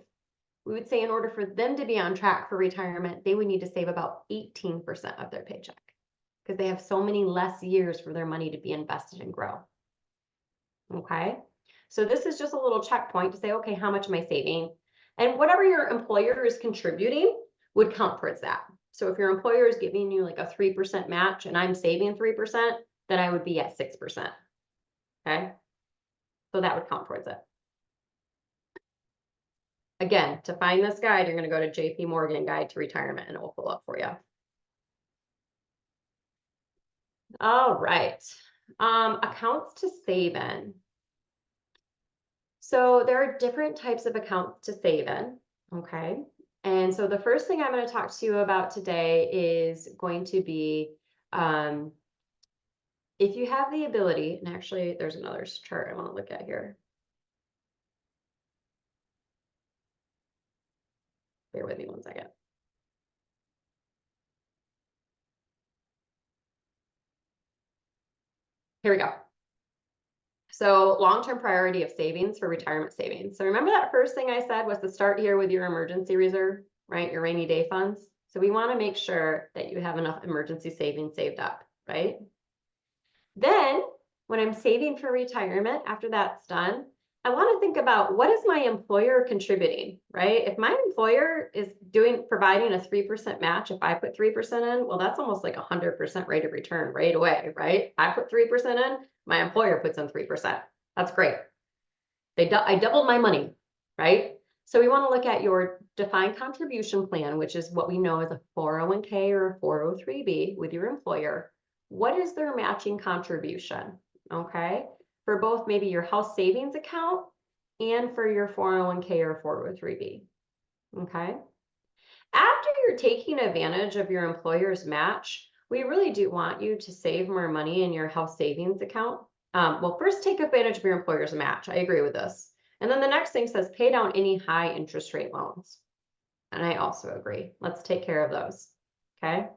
we would say in order for them to be on track for retirement, they would need to save about 18% of their paycheck because they have so many less years for their money to be invested and grow. Okay, so this is just a little checkpoint to say, okay, how much am I saving? And whatever your employer is contributing would count towards that. So if your employer is giving you like a 3% match and I'm saving 3%, then I would be at 6%. Okay, so that would count towards it. Again, to find this guide, you're going to go to JP Morgan Guide to Retirement and it will pull up for you. All right. Accounts to save in. So there are different types of accounts to save in. Okay. And so the first thing I'm going to talk to you about today is going to be if you have the ability, and actually there's another chart I want to look at here. Bear with me one second. Here we go. So long-term priority of savings for retirement savings. So remember that first thing I said was to start here with your emergency reserve, right? Your rainy day funds. So we want to make sure that you have enough emergency savings saved up, right? Then when I'm saving for retirement, after that's done, I want to think about what is my employer contributing, right? If my employer is providing a 3% match, if I put 3% in, well, that's almost like 100% rate of return right away, right? I put 3% in, my employer puts in 3%. That's great. I doubled my money, right? So we want to look at your defined contribution plan, which is what we know as a 401k or a 403b with your employer. What is their matching contribution? Okay. For both maybe your house savings account and for your 401k or 403b. Okay. After you're taking advantage of your employer's match, we really do want you to save more money in your health savings account. Well, first take advantage of your employer's match. I agree with this. And then the next thing says pay down any high interest rate loans. And I also agree. Let's take care of those. Okay.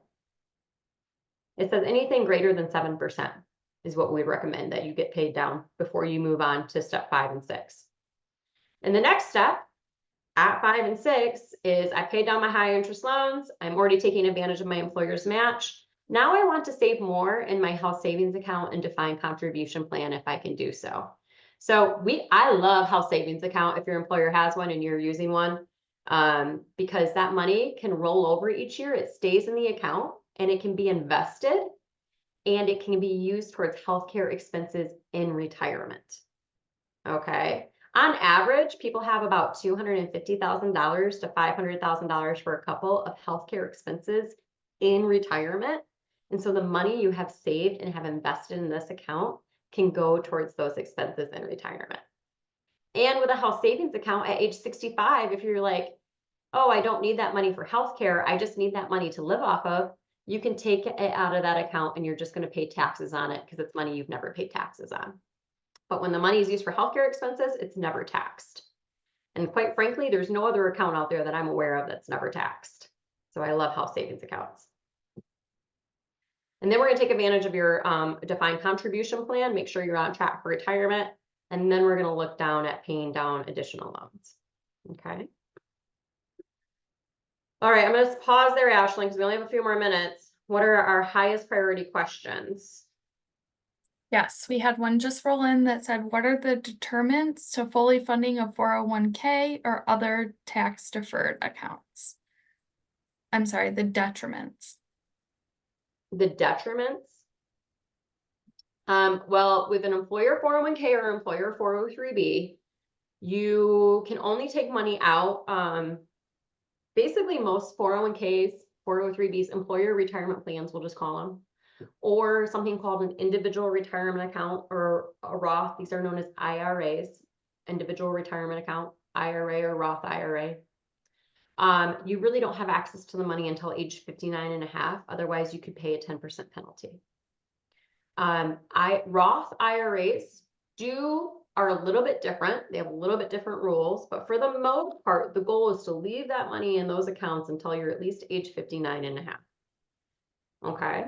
It says anything greater than 7% is what we recommend that you get paid down before you move on to step 5 and 6. And the next step at 5 and 6 is I paid down my high interest loans. I'm already taking advantage of my employer's match. Now I want to save more in my health savings account and defined contribution plan if I can do so. So I love health savings account if your employer has one and you're using one, because that money can roll over each year. It stays in the account and it can be invested and it can be used towards healthcare expenses in retirement. Okay. On average, people have about $250,000 to $500,000 for a couple of healthcare expenses in retirement. And so the money you have saved and have invested in this account can go towards those expenses in retirement. And with a health savings account at age 65, if you're like, oh, I don't need that money for healthcare, I just need that money to live off of, you can take it out of that account and you're just going to pay taxes on it because it's money you've never paid taxes on. But when the money is used for healthcare expenses, it's never taxed. And quite frankly, there's no other account out there that I'm aware of that's never taxed. So I love health savings accounts. And then we're going to take advantage of your defined contribution plan, make sure you're on track for retirement. And then we're going to look down at paying down additional loans. Okay. All right, I'm going to pause there, Ashley, because we only have a few more minutes. What are our highest priority questions? Yes, we had one just roll in that said, what are the determinants to fully funding a 401k or other tax deferred accounts? I'm sorry, the detriments. The detriments? Well, with an employer 401k or employer 403b, you can only take money out. Basically, most 401ks, 403bs, employer retirement plans, we'll just call them, or something called an individual retirement account or a Roth. These are known as IRAs, individual retirement account, IRA or Roth IRA. You really don't have access to the money until age 59 and a half. Otherwise, you could pay a 10% penalty. Roth IRAs are a little bit different. They have a little bit different rules, but for the most part, the goal is to leave that money in those accounts until you're at least age 59 and a half. Okay.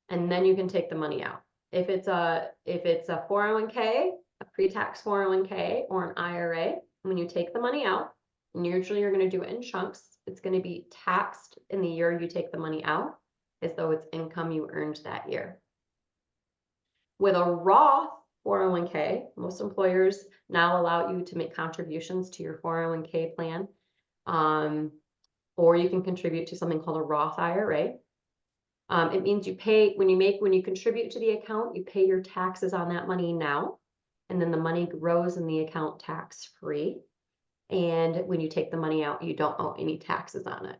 And then you can take the money out. If it's a 401k, a pre-tax 401k or an IRA, when you take the money out, and usually you're going to do it in chunks, it's going to be taxed in the year you take the money out as though it's income you earned that year. With a Roth 401k, most employers now allow you to make contributions to your 401k plan, or you can contribute to something called a Roth IRA. It means you pay when you contribute to the account, you pay your taxes on that money now, and then the money grows in the account tax free. And when you take the money out, you don't owe any taxes on it.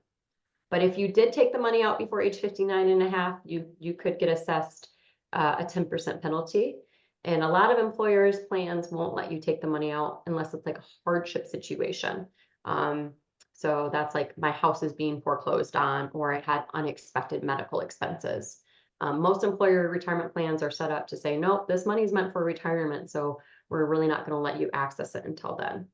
But if you did take the money out before age 59 and a half, you could get assessed a 10% penalty. And a lot of employers' plans won't let you take the money out unless it's like a hardship situation. So that's like my house is being foreclosed on, or I had unexpected medical expenses. Most employer retirement plans are set up to say, nope, this money is meant for retirement. So we're really not going to let you access it until then.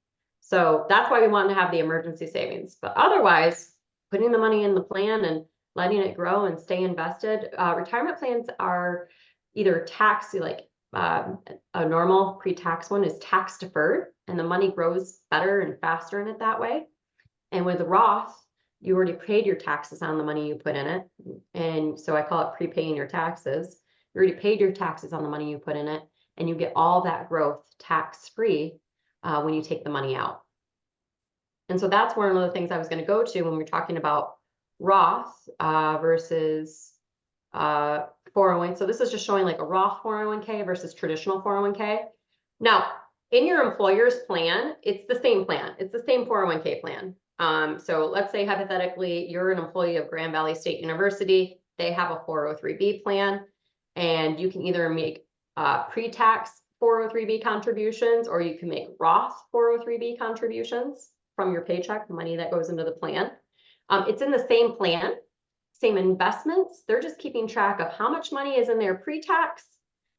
So that's why we want to have the emergency savings. But otherwise, putting the money in the plan and letting it grow and stay invested. Retirement plans are either tax, like a normal pre-tax one is tax deferred, and the money grows better and faster in it that way. And with Roth, you already paid your taxes on the money you put in it. And so I call it prepaying your taxes. You already paid your taxes on the money you put in it, and you get all that growth tax-free when you take the money out. And so that's one of the things I was going to go to when we're talking about Roth versus 401. So this is just showing like a Roth 401k versus traditional 401k. Now, in your employer's plan, it's the same plan. It's the same 401k plan. So let's say hypothetically, you're an employee of Grand Valley State University. They have a 403b plan, and you can either make pre-tax 403b contributions, or you can make Roth 403b contributions from your paycheck, money that goes into the plan. It's in the same plan, same investments. They're just keeping track of how much money is in there pre-tax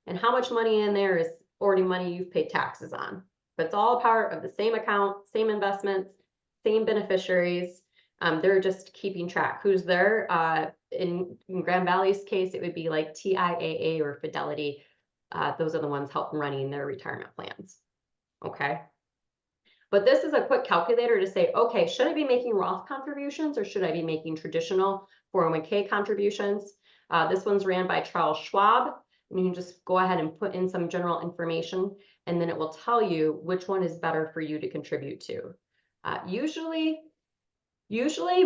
and how much money in there is already money you've paid taxes on. But it's all part of the same account, same investments, same beneficiaries. They're just keeping track who's there. In Grand Valley's case, it would be like TIAA or Fidelity. Those are the ones helping running their retirement plans. Okay. But this is a quick calculator to say, okay, should I be making Roth contributions or should I be making traditional 401k contributions? This one's ran by Charles Schwab. And you can just go ahead and put in some general information, and then it will tell you which one is better for you to contribute to. Usually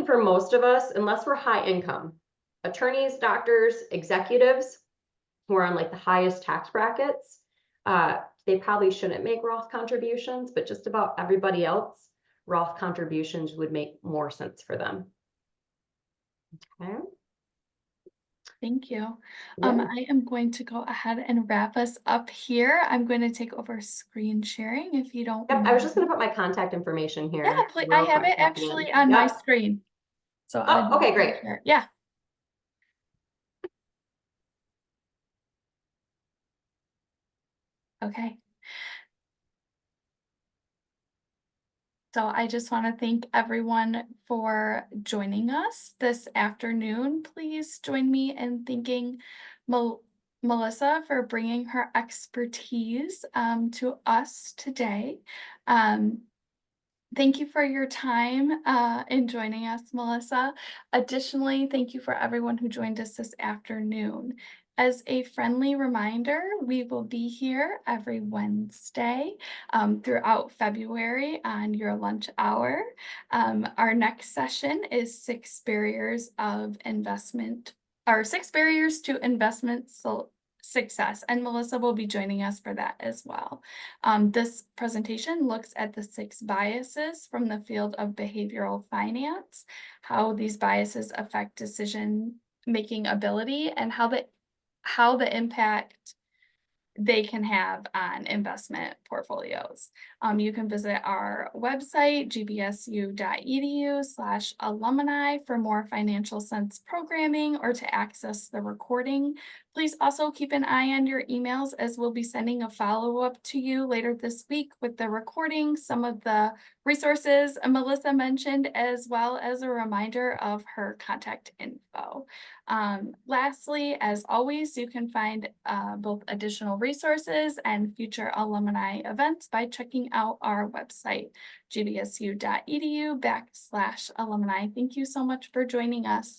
for most of us, unless we're high income, attorneys, doctors, executives who are on like the highest tax brackets, they probably shouldn't make Roth contributions, but just about everybody else, Roth contributions would make more sense for them. Okay. Thank you. Yeah. I am going to go ahead and wrap us up here. I'm going to take over screen sharing if you don't Yep. I was mind. just going to put my contact information Yeah, here. please. I Real have quick. it actually on my Yep. screen. So Oh, okay, great. Yeah. Okay. So I just want to thank everyone for joining us this afternoon. Please join me in thanking Melissa for bringing her expertise to us today. Thank you for your time in joining us, Melissa. Additionally, thank you for everyone who joined us this afternoon. As a friendly reminder, we will be here every Wednesday throughout February on your lunch hour. Our next session is 6 barriers of investment, or 6 barriers to investment success, and Melissa will be joining us for that as well. This presentation looks at the 6 biases from the field of behavioral finance, how these biases affect decision-making ability, and how the impact they can have on investment portfolios. You can visit our website, gvsu.edu/alumni, for more financial sense programming or to access the recording. Please also keep an eye on your emails, as we'll be sending a follow-up to you later this week with the recording, some of the resources Melissa mentioned, as well as a reminder of her contact info. Lastly, as always, you can find both additional resources and future alumni events by checking out our website, gvsu.edu/alumni. Thank you so much for joining us.